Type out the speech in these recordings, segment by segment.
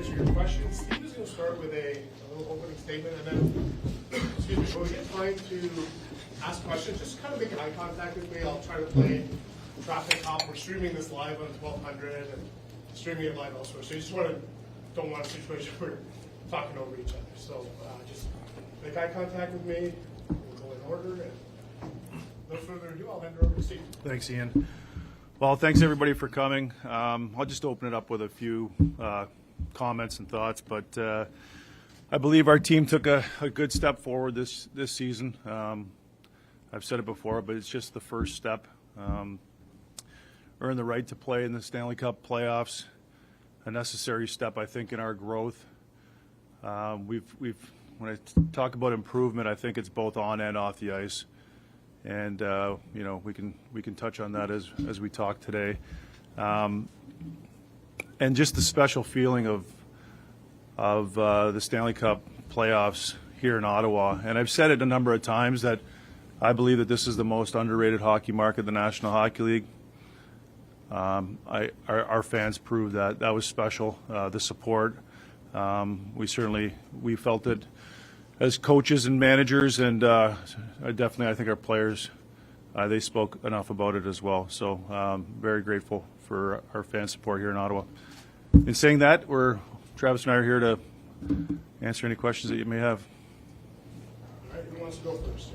answer your question. Steve is going to start with a little opening statement, and then, excuse me, when we get time to ask questions, just kind of make eye contact with me. I'll try to play traffic cop. We're streaming this live on 1200 and streaming it live elsewhere. So you just don't want a situation where we're talking over each other. So just make eye contact with me. We'll go in order. And no further ado, I'll hand it over to Steve. Thanks, Ian. Well, thanks everybody for coming. I'll just open it up with a few comments and thoughts, but I believe our team took a good step forward this season. I've said it before, but it's just the first step. Earned the right to play in the Stanley Cup playoffs, a necessary step, I think, in our growth. When I talk about improvement, I think it's both on and off the ice. And you know, we can touch on that as we talk today, and just the special feeling of the Stanley Cup playoffs here in Ottawa. And I've said it a number of times that I believe that this is the most underrated hockey market, the National Hockey League. Our fans proved that was special. The support, we felt it as coaches and managers, and I think our players, they spoke enough about it as well. So very grateful for our fan support here in Ottawa. In saying that, Travis and I are here to answer any questions that you may have. All right, who wants to go first?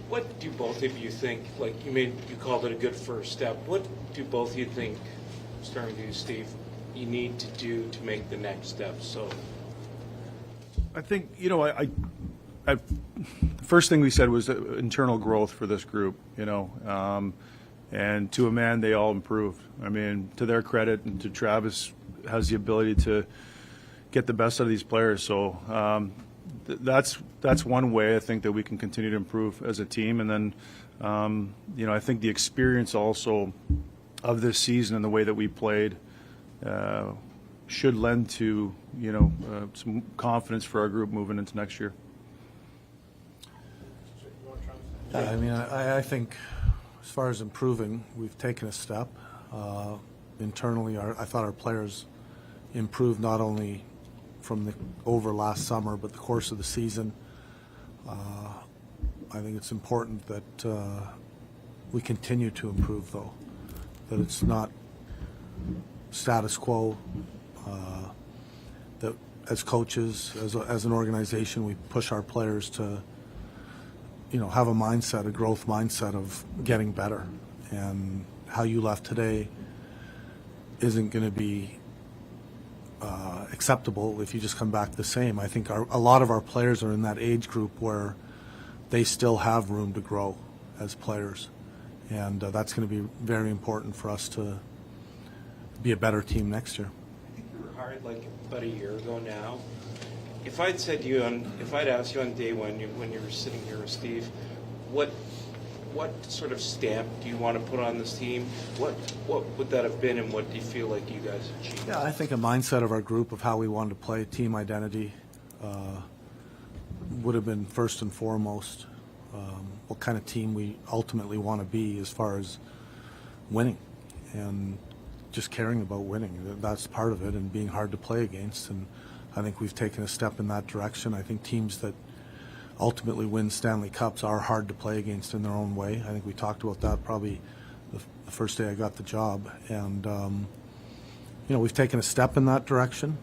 What do both of you think, like you called it a good first step, what do both of you think, starting with you, Steve, you need to do to make the next step? So I think, you know, the first thing we said was internal growth for this group, you know, and to a man, they all improved. I mean, to their credit, and to Travis, has the ability to get the best out of these players. So that's one way I think that we can continue to improve as a team. And then, you know, I think the experience also of this season and the way that we played should lend to, you know, some confidence for our group moving into next year. I mean, I think as far as improving, we've taken a step. Internally, I thought our players improved not only from over last summer, but the course of the season. I think it's important that we continue to improve, though, that it's not status quo. That as coaches, as an organization, we push our players to, you know, have a mindset, a growth mindset of getting better. And how you left today isn't going to be acceptable if you just come back the same. I think a lot of our players are in that age group where they still have room to grow as players. And that's going to be very important for us to be a better team next year. I think you were hired like about a year ago now. If I'd said to you, if I'd asked you on day one when you were sitting here with Steve, what sort of stamp do you want to put on this team? What would that have been, and what do you feel like you guys achieved? Yeah, I think a mindset of our group of how we wanted to play, team identity, would have been first and foremost. What kind of team we ultimately want to be as far as winning, and just caring about winning. That's part of it, and being hard to play against. And I think we've taken a step in that direction. I think teams that ultimately win Stanley Cups are hard to play against in their own way. I think we talked about that probably the first day I got the job. And, you know, we've taken a step in that direction,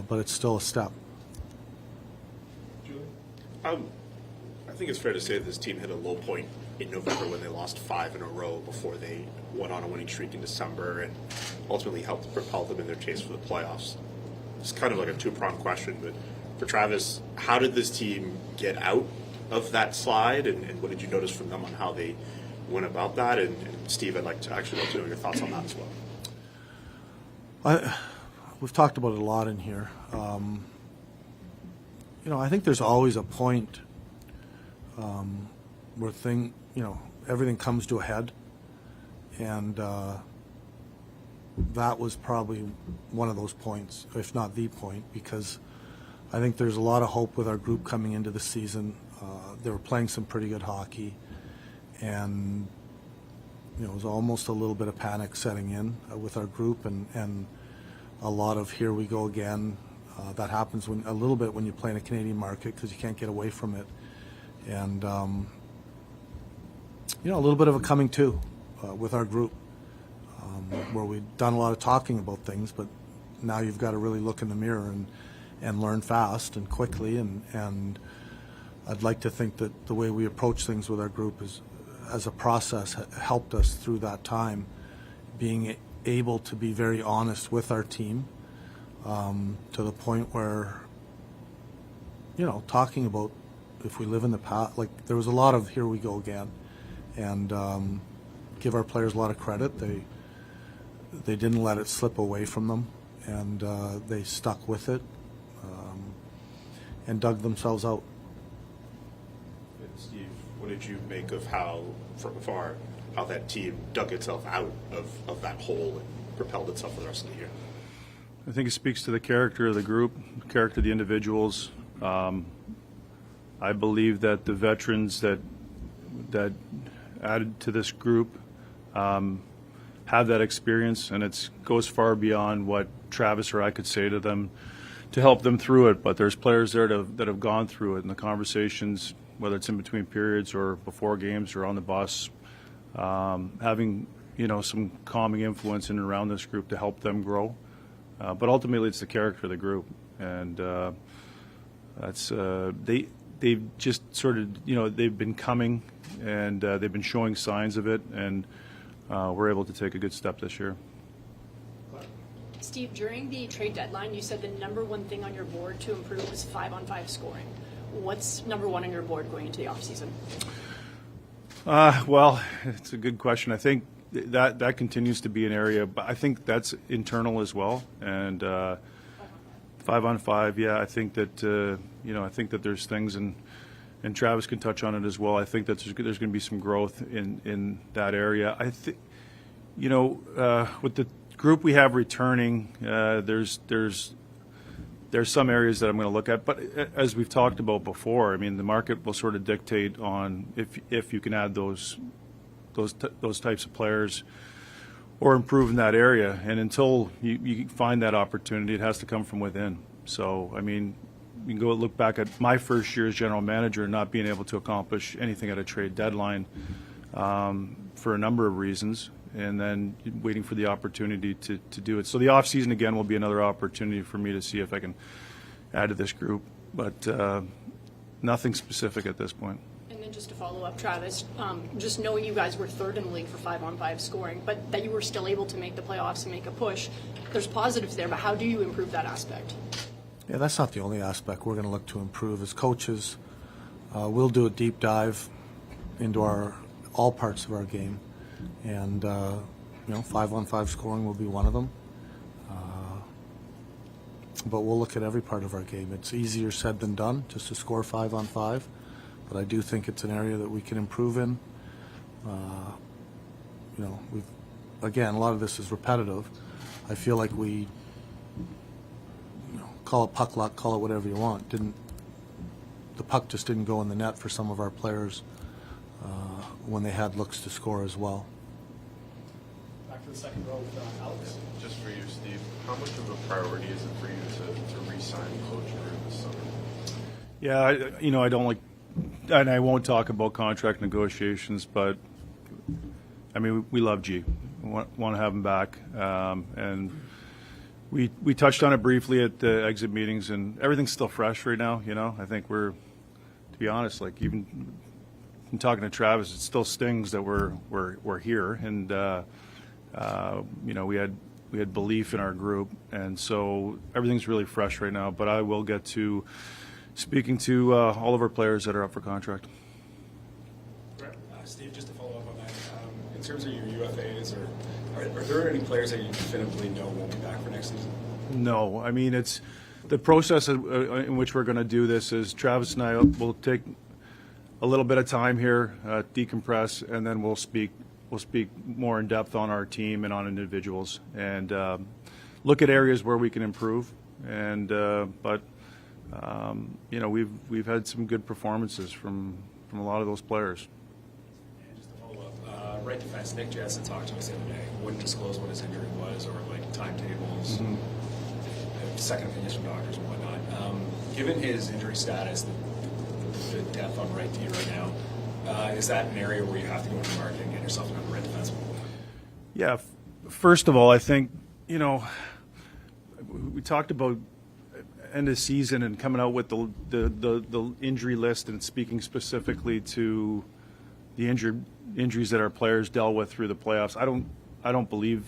but it's still a step. Julie? I think it's fair to say that this team hit a low point in November when they lost 5 in a row before they went on a winning streak in December and ultimately helped propel them in their chase for the playoffs. It's kind of like a two-pronged question, but for Travis, how did this team get out of that slide, and what did you notice from them on how they went about that? And Steve, I'd like to know your thoughts on that as well. We've talked about it a lot in here. You know, I think there's always a point where everything comes to a head, and that was probably one of those points, if not the point, because I think there's a lot of hope with our group coming into the season. They were playing some pretty good hockey, and you know, it was almost a little bit of panic setting in with our group, and a lot of here we go again. That happens a little bit when you play in a Canadian market because you can't get away from it. And, you know, a little bit of a coming to with our group, where we've done a lot of talking about things, but now you've got to really look in the mirror and learn fast and quickly. And I'd like to think that the way we approach things with our group is, as a process, helped us through that time, being able to be very honest with our team, to the point where, you know, talking about if we live in the past, like there was a lot of here we go again, and give our players a lot of credit. They didn't let it slip away from them, and they stuck with it, and dug themselves out. Steve, what did you make of how, from afar, how that team dug itself out of that hole and propelled itself for the rest of the year? I think it speaks to the character of the group, character of the individuals. I believe that the veterans that added to this group have that experience, and it goes far beyond what Travis or I could say to them to help them through it. But there's players there that have gone through it, and the conversations, whether it's in between periods or before games or on the bus, having, you know, some calming influence in and around this group to help them grow. But ultimately, it's the character of the group, and that's they've just sort of, you know, they've been coming, and they've been showing signs of it, and we're able to take a good step this year. Steve, during the trade deadline, you said the number one thing on your board to improve was 5-on-5 scoring. What's number one on your board going into the offseason? Well, it's a good question. I think that continues to be an area, but I think that's internal as well. And 5-on-5, yeah, I think that you know, I think that there's things, and Travis can touch on it as well. I think that there's going to be some growth in that area. I think, you know, with the group we have returning, there's some areas that I'm going to look at, but as we've talked about before, I mean, the market will sort of dictate on if you can add those types of players or improve in that area. And until you find that opportunity, it has to come from within. So, I mean, you can go look back at my first year as general manager and not being able to accomplish anything at a trade deadline for a number of reasons, and then waiting for the opportunity to do it. So the offseason, again, will be another opportunity for me to see if I can add to this group, but nothing specific at this point. And then just to follow up, Travis, just knowing you guys were third in the league for 5-on-5 scoring, but that you were still able to make the playoffs and make a push, there's positives there, but how do you improve that aspect? Yeah, that's not the only aspect we're going to look to improve. As coaches, we'll do a deep dive into all parts of our game. And, you know, 5-on-5 scoring will be one of them. But we'll look at every part of our game. It's easier said than done just to score 5-on-5, but I do think it's an area that we can improve in. You know, again, a lot of this is repetitive. I feel like we, you know, call it puck luck, call it whatever you want. The puck just didn't go in the net for some of our players when they had looks to score as well. Back to the second row with Alex. Just for you, Steve, how much of a priority is it for you to re-sign Cloutier this summer? Yeah, you know, I don't like, and I won't talk about contract negotiations, but I mean, we love G. We want to have him back, and we touched on it briefly at the exit meetings, and everything's still fresh right now. You know, I think we're, to be honest, like even from talking to Travis, it still stings that we're here, and you know, we had belief in our group, and so everything's really fresh right now. But I will get to speaking to all of our players that are up for contract. Steve, just to follow up on that, in terms of your UFAs, are there any players that you definitively know won't be back for next season? No, I mean, it's the process in which we're going to do this is Travis and I will take a little bit of time here, decompress, and then we'll speak more in depth on our team and on individuals, and look at areas where we can improve. And but you know, we've had some good performances from a lot of those players. And just to follow up, right defense, Nick Jensen talked to us the other day. Wouldn't disclose what his injury was or like timetables, second opinions from doctors and whatnot. Given his injury status, the depth on right D right now, is that an area where you have to go into the market and get yourself another right defenseman? Yeah, first of all, I think, we talked about end of season and coming out with the injury list and speaking specifically to the injuries that our players dealt with through the playoffs. I don't believe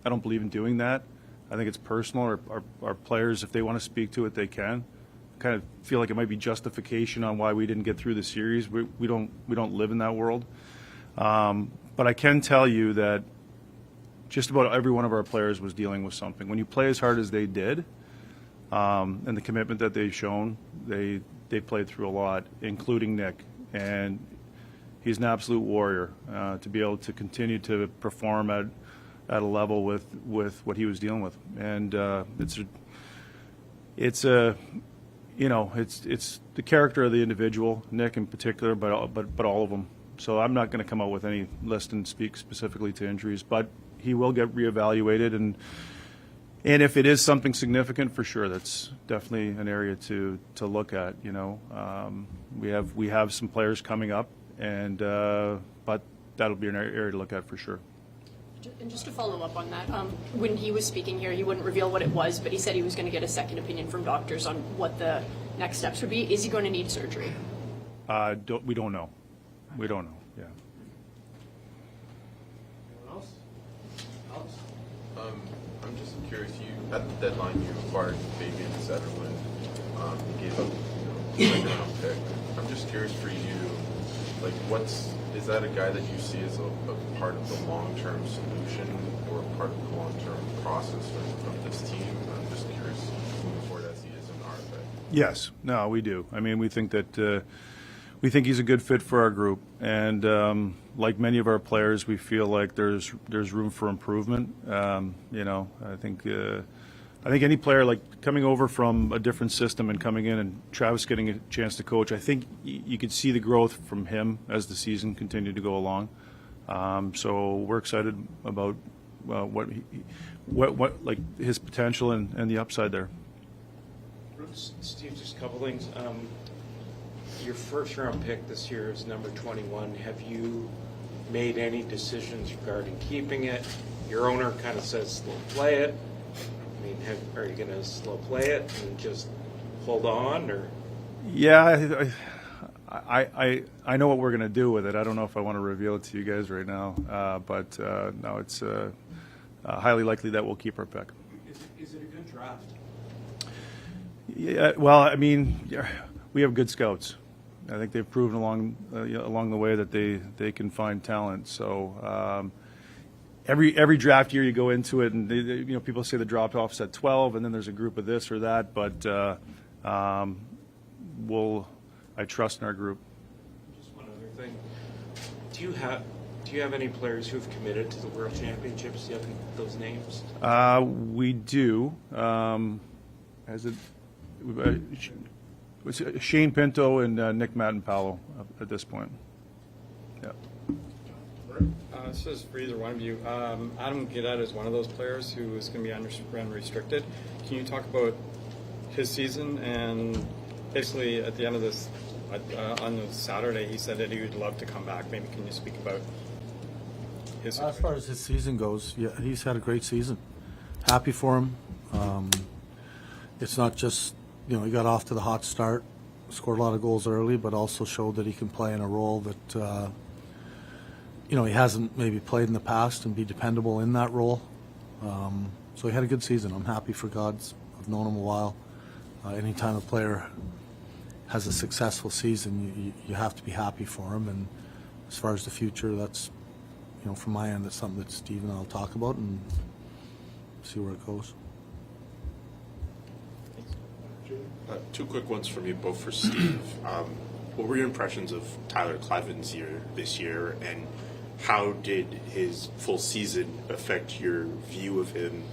in doing that. I think it's personal. Our players, if they want to speak to it, they can. I kind of feel like it might be justification on why we didn't get through the series. We don't live in that world. But I can tell you that just about every one of our players was dealing with something. When you play as hard as they did, and the commitment that they've shown, they played through a lot, including Nick. And he's an absolute warrior to be able to continue to perform at a level with what he was dealing with. And it's the character of the individual, Nick in particular, but all of them. So I'm not going to come out with any list and speak specifically to injuries, but he will get reevaluated, and if it is something significant, for sure, that's definitely an area to look at. We have some players coming up, and but that'll be an area to look at for sure. And just to follow up on that, when he was speaking here, he wouldn't reveal what it was, but he said he was going to get a second opinion from doctors on what the next steps would be. Is he going to need surgery? We don't know. We don't know. Yeah. Anyone else? Alex? I'm just curious. You at the deadline, you acquired Fabian Zetterlund. You gave up, second round pick. I'm just curious for you, like, is that a guy that you see as a part of the long-term solution or part of the long-term process of this team? I'm just curious moving forward as he is in RFA. Yes. No, we do. I mean, we think that we think he's a good fit for our group, and like many of our players, we feel like there's room for improvement. I think any player, like coming over from a different system and coming in, and Travis getting a chance to coach, I think you could see the growth from him as the season continued to go along. So we're excited about what like his potential and the upside there. Steve, just a couple things. Your first round pick this year is number 21. Have you made any decisions regarding keeping it? Your owner kind of says slow play it. I mean, are you going to slow play it and just hold on, or? Yeah, I know what we're going to do with it. I don't know if I want to reveal it to you guys right now, but no, it's highly likely that we'll keep our pick. Is it a good draft? Yeah, well, I mean, we have good scouts. I think they've proven along the way that they can find talent. So every draft year you go into it, and people say the drop off's at 12, and then there's a group of this or that. But I trust in our group. Just one other thing. Do you have any players who've committed to the World Championships? Do you have those names? We do. Shane Pinto and Nick Mattenpalo at this point. Yeah. This is for either one of you. Adam Guedette is one of those players who is going to be unrestricted. Can you talk about his season? And basically, at the end of this, on Saturday, he said that he would love to come back. Maybe can you speak about his situation? As far as his season goes, yeah, he's had a great season. Happy for him. It's not just, he got off to the hot start, scored a lot of goals early, but also showed that he can play in a role that, he hasn't maybe played in the past and be dependable in that role. So he had a good season. I'm happy for Gods. I've known him a while. Anytime a player has a successful season, you have to be happy for him. And as far as the future, that's, from my end, that's something that Steve and I will talk about and see where it goes. Two quick ones from you, both for Steve. What were your impressions of Tyler Kleven's year this year, and how did his full season affect your view of him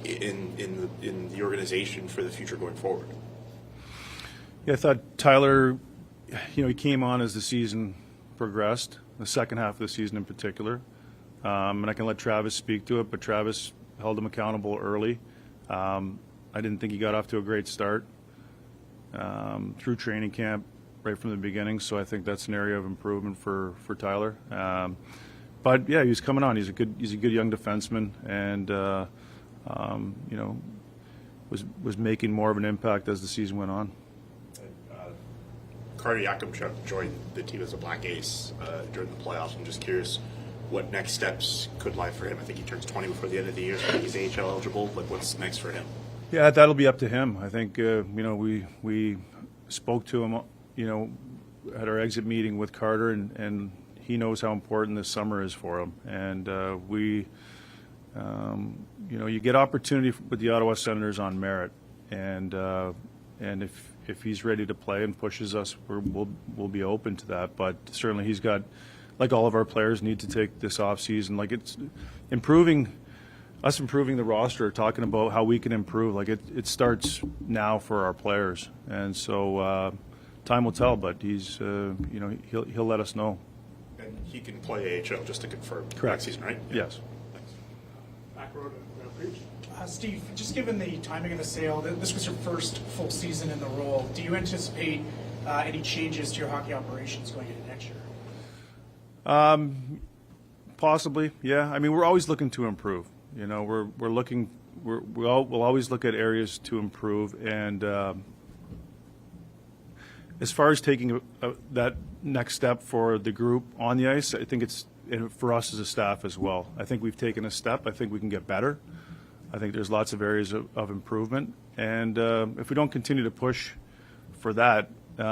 in the organization for the future going forward? Yeah, I thought Tyler, he came on as the season progressed. the second half of the season in particular. And I can let Travis speak to it, but Travis held him accountable early. I didn't think he got off to a great start through training camp right from the beginning, so I think that's an area of improvement for Tyler. But yeah, he's coming on. He's a good young defenseman, and you know, was making more of an impact as the season went on. Carter Yakimchuk joined the team as a black ace during the playoffs. I'm just curious what next steps could lie for him. I think he turns 20 before the end of the year, so he's AHL eligible. Like, what's next for him? Yeah, that'll be up to him. I think you know, we spoke to him, you know, at our exit meeting with Carter, and he knows how important this summer is for him. And you know, you get opportunity with the Ottawa Senators on merit, and if he's ready to play and pushes us, we'll be open to that. But certainly he's got, like all of our players, need to take this off season. Like, it's improving the roster, talking about how we can improve. Like, it starts now for our players, and so time will tell. But he's you know, he'll let us know. And he can play AHL, just to confirm. Correct. Next season, right? Yes. Thanks. Back row to Preach. Steve, just given the timing of the sale, this was your first full season in the role. Do you anticipate any changes to your hockey operations going into next year? Possibly, yeah. I mean, we're always looking to improve. You know, we'll always look at areas to improve. And as far as taking that next step for the group on the ice, I think it's for us as a staff as well. I think we've taken a step. I think we can get better. I think there's lots of areas of improvement, and if we don't continue to push for that, you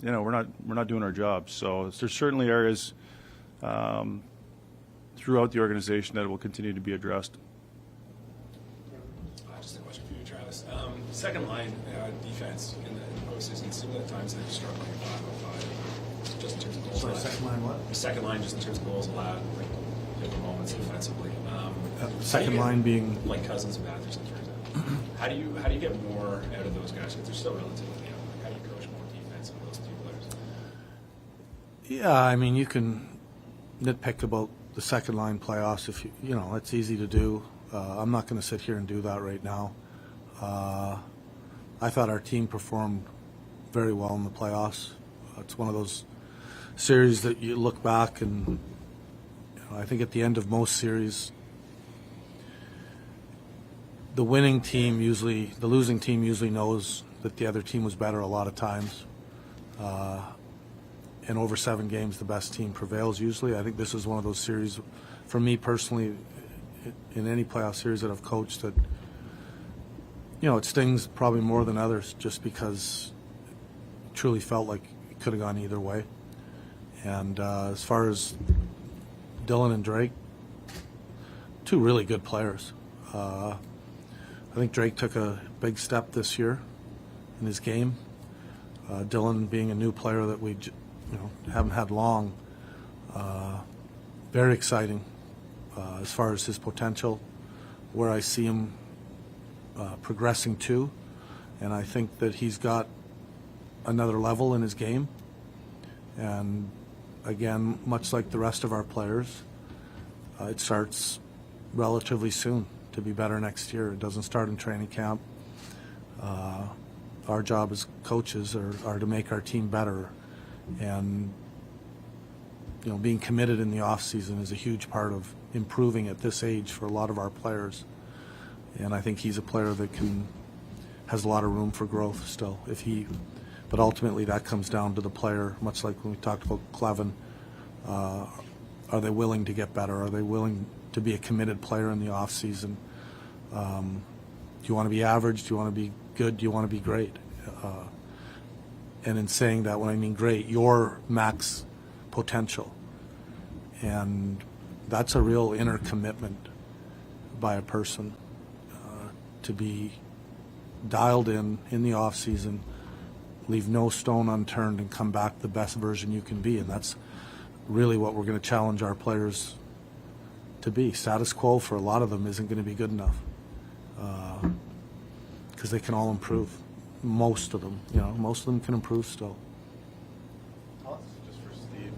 know, we're not doing our job. So there's certainly areas throughout the organization that will continue to be addressed. Just a question for you, Travis. Second line defense in the postseason, it seemed at times they're struggling at 5-on-5, just in terms of goals. Sorry, allowed. second line what? The second line, just in terms of goals allowed, like different moments defensively. Second line being like Cousins and Matheson, for example. How do you get more out of those guys? Because they're still relatively young. Like, how do you coach more defense in those two players? Yeah, I mean, you can nitpick about the second line playoffs if you know, it's easy to do. I'm not going to sit here and do that right now. I thought our team performed very well in the playoffs. It's one of those series that you look back and, you know, I think at the end of most series, the losing team usually knows that the other team was better a lot of times. And over 7 games, the best team prevails usually. I think this is one of those series, for me personally, in any playoff series that I've coached, that, you know, it stings probably more than others just because it truly felt like it could have gone either way. And as far as Dylan and Drake, 2 really good players. I think Drake took a big step this year in his game. Dylan being a new player that we haven't had long, very exciting as far as his potential, where I see him progressing to, and I think that he's got another level in his game. And again, much like the rest of our players, it starts relatively soon to be better next year. It doesn't start in training camp. Our job as coaches are to make our team better, and you know, being committed in the off season is a huge part of improving at this age for a lot of our players. And I think he's a player that has a lot of room for growth still. But ultimately that comes down to the player, much like when we talked about Clevin. Are they willing to get better? Are they willing to be a committed player in the off season? Do you want to be average? Do you want to be good? Do you want to be great? And in saying that, when I mean great, your max potential. And that's a real inner commitment by a person to be dialed in the off season, leave no stone unturned, and come back the best version you can be. And that's really what we're going to challenge our players to be. Status quo for a lot of them isn't going to be good enough because they can all improve. Most of them can improve still. Just for Steve,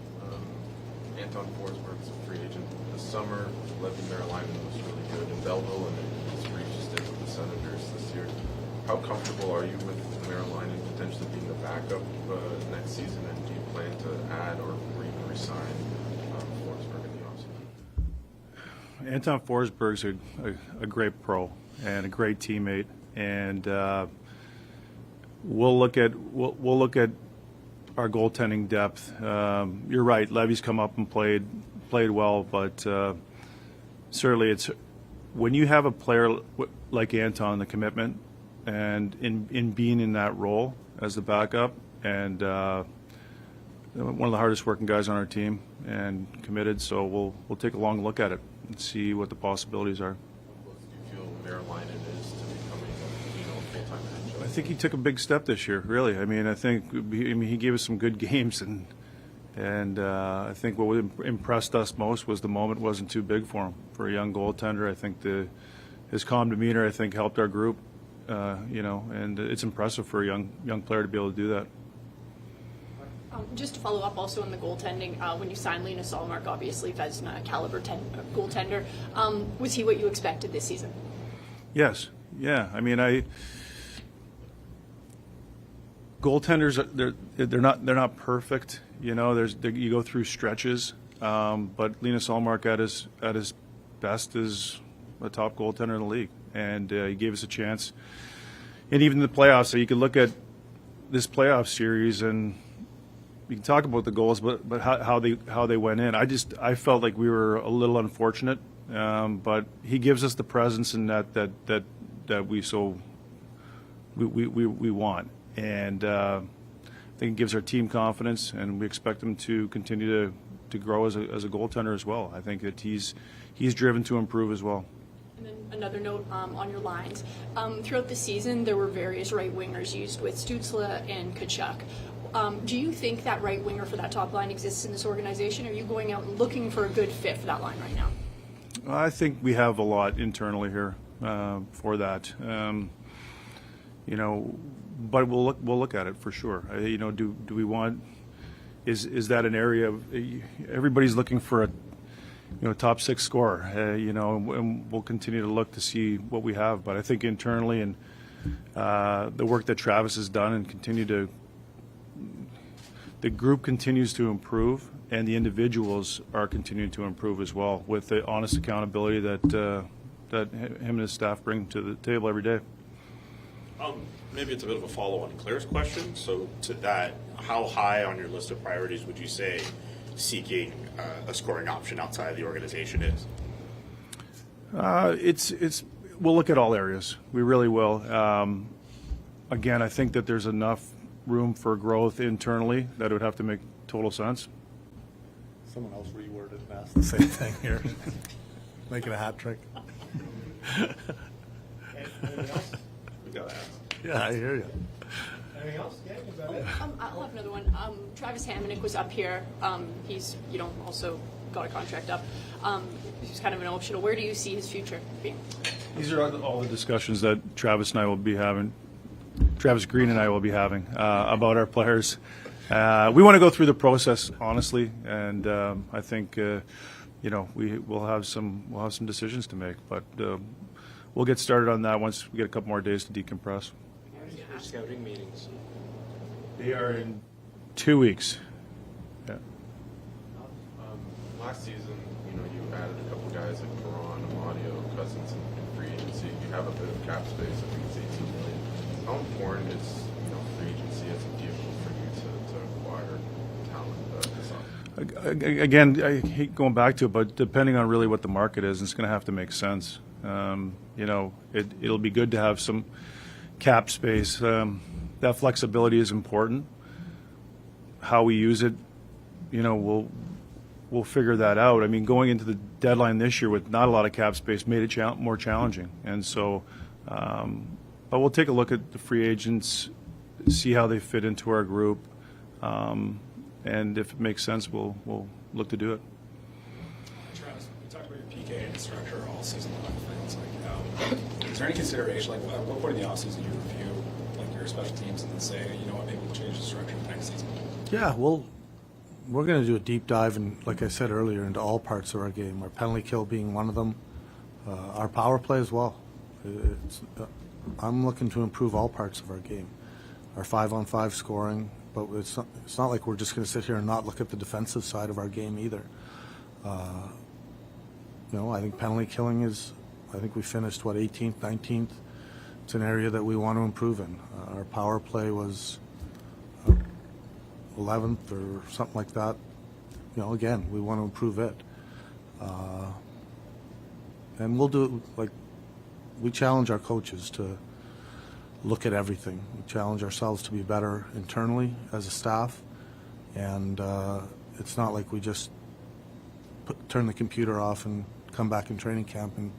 Anton Forsberg's a free agent this summer. Levy Merrillainen was really good in Belleville, and then he's just did with the Senators this year. How comfortable are you with Merrillainen potentially being the backup next season, and do you plan to add or even resign Forsberg in the offseason? Anton Forsberg's a great pro and a great teammate, and we'll look at our goaltending depth. You're right, Levy's come up and played well, but certainly it's when you have a player like Anton, the commitment, and in being in that role as the backup, and one of the hardest working guys on our team and committed. So we'll take a long look at it and see what the possibilities are. What do you feel Merrillainen is to becoming a full-time NHL? I think he took a big step this year. Really, I mean, he gave us some good games, and I think what impressed us most was the moment wasn't too big for him for a young goaltender. I think his calm demeanor, I think, helped our group. And it's impressive for a young player to be able to do that. Just to follow up also on the goaltending, when you signed Linus Ullmark, obviously Vezina caliber goaltender, was he what you expected this season? Yes. Yeah. I mean, goaltenders they're not perfect. You go through stretches, but Linus Ullmark at his best is a top goaltender in the league, and he gave us a chance. And even the playoffs, so you could look at this playoff series and you can talk about the goals, but how they went in. I felt like we were a little unfortunate, but he gives us the presence in that we want, and I think it gives our team confidence, and we expect him to continue to grow as a goaltender as well. I think that he's driven to improve as well. And then another note on your lines. Throughout the season, there were various right wingers used with Stützle and Tkachuk. Do you think that right winger for that top line exists in this organization? Are you going out and looking for a good fit for that line right now? I think we have a lot internally here for that. But we'll look at it for sure. Do we want? Is that an area of everybody's looking for a top six scorer? And we'll continue to look to see what we have. But I think internally and the work that Travis has done and the group continues to improve, and the individuals are continuing to improve as well with the honest accountability that him and his staff bring to the table every day. Maybe it's a bit of a follow-on Claire's question. So to that, how high on your list of priorities would you say seeking a scoring option outside of the organization is? We'll look at all areas. We really will. Again, I think that there's enough room for growth internally that it would have to make total sense. Someone else reworded and asked the same thing here. Making a hat trick. Anything else? We got to ask. Yeah, I hear you. Anything else? Yeah, is that it? I'll have another one. Travis Hamonic was up here. He's also got a contract up. He's kind of an optional. Where do you see his future being? These are all the discussions that Travis and I will be having. Travis Green and I will be having about our players. We want to go through the process honestly, and I think we'll have some decisions to make. But we'll get started on that once we get a couple more days to decompress. Scouting meetings. They are in 2 weeks. Yeah. Last season, you added a couple guys like Perron, Amadio, Cousins in free agency. You have a bit of cap space. I think it's $18 million. How important is free agency as a vehicle for you to acquire talent this offseason? Again, I hate going back to it, but depending on really what the market is, it's going to have to make sense. It'll be good to have some cap space. That flexibility is important. How we use it, we'll figure that out. I mean, going into the deadline this year with not a lot of cap space made it more challenging, and so. But we'll take a look at the free agents, see how they fit into our group, and if it makes sense, we'll look to do it. Travis, we talked about your PK and structure all season long. Is there any consideration, at what point in the offseason you review your special teams and then say, maybe we'll change the structure next season? Yeah, we'll we're going to do a deep dive, and like I said earlier, into all parts of our game. Our penalty kill being one of them, our power play as well. I'm looking to improve all parts of our game. Our 5-on-5 scoring, but it's not like we're just going to sit here and not look at the defensive side of our game either. I think penalty killing is, I think we finished, 18th, 19th. It's an area that we want to improve in. Our power play was 11th or something like that. Again, we want to improve it. And we'll do it like we challenge our coaches to look at everything. We challenge ourselves to be better internally as a staff. And it's not like we just turn the computer off and come back in training camp and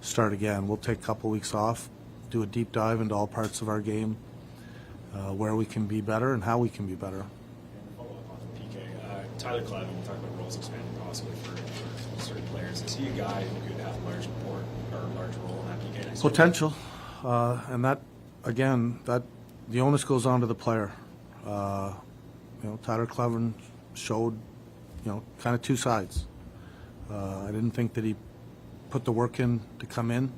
start again. We'll take a couple weeks off, do a deep dive into all parts of our game, where we can be better and how we can be better. Follow up on the PK. Tyler Clevin, we talked about roles expanding possibly for certain players. Is he a guy who could have a large role in that PK next year? Potential, and that again, that the onus goes on to the player. Tyler Clevin showed, kind of two sides. I didn't think that he put the work in to come in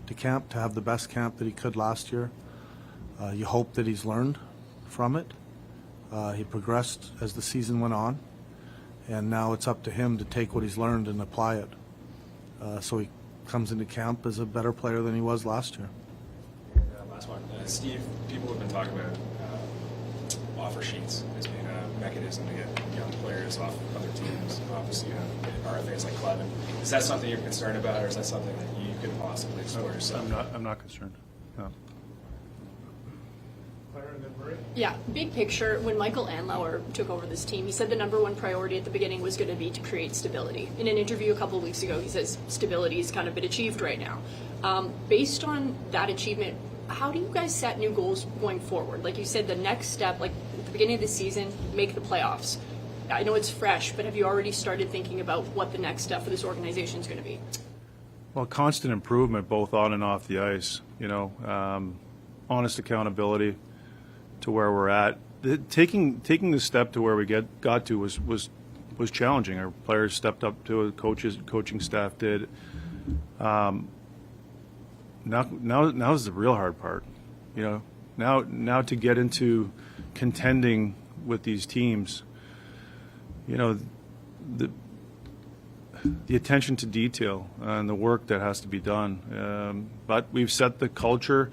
to camp, to have the best camp that he could last year. You hope that he's learned from it. He progressed as the season went on, and now it's up to him to take what he's learned and apply it. So he comes into camp as a better player than he was last year. Last one. Steve, people have been talking about offer sheets as being a mechanism to get young players off other teams. Obviously, you have RFAs like Clevin. Is that something you're concerned about, or is that something that you could possibly explore yourself? I'm not concerned. No. Claire and then Marie. Yeah, big picture, when Michael Anlauer took over this team, he said the number one priority at the beginning was going to be to create stability. In an interview a couple of weeks ago, he says stability has kind of been achieved right now. Based on that achievement, how do you guys set new goals going forward? Like you said, the next step, like at the beginning of the season, make the playoffs. I know it's fresh, but have you already started thinking about what the next step for this organization is going to be? Well, constant improvement, both on and off the ice. Honest accountability to where we're at. Taking the step to where we got to was challenging. Our players stepped up to it. Coaching staff did. Now is the real hard part. Now to get into contending with these teams. The attention to detail and the work that has to be done. But we've set the culture.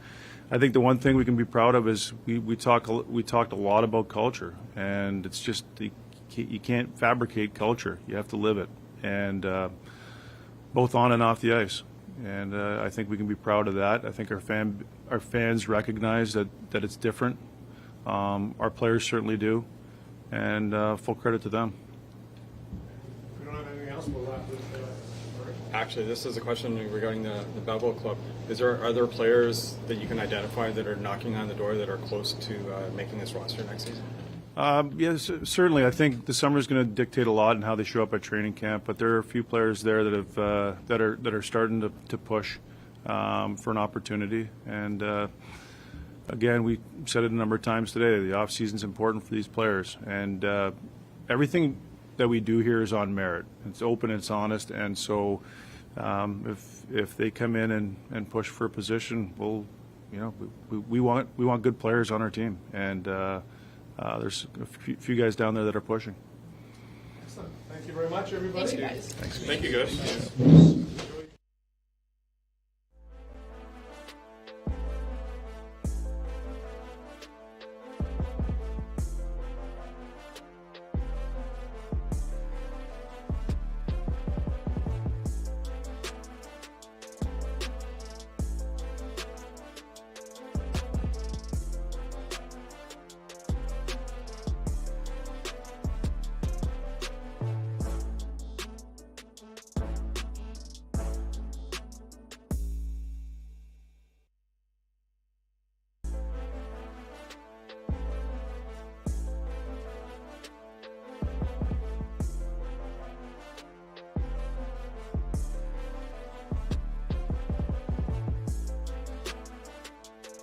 I think the one thing we can be proud of is we talked a lot about culture, and it's just you can't fabricate culture. You have to live it, and both on and off the ice. And I think we can be proud of that. I think our fans recognize that it's different. Our players certainly do, and full credit to them. If we don't have anything else, we'll wrap this Marie. Actually, this is a question regarding the Bevel Club. Are there players that you can identify that are knocking on the door that are close to making this roster next season? Yes, certainly. I think the summer is going to dictate a lot in how they show up at training camp. But there are a few players there that have that are starting to push for an opportunity. And again, we said it a number of times today. The offseason is important for these players, and everything that we do here is on merit. It's open, it's honest, and so if they come in and push for a position, we want good players on our team, and there's a few guys down there that are pushing. Excellent. Thank you very much, everybody. Thanks, you guys. Thank you, guys.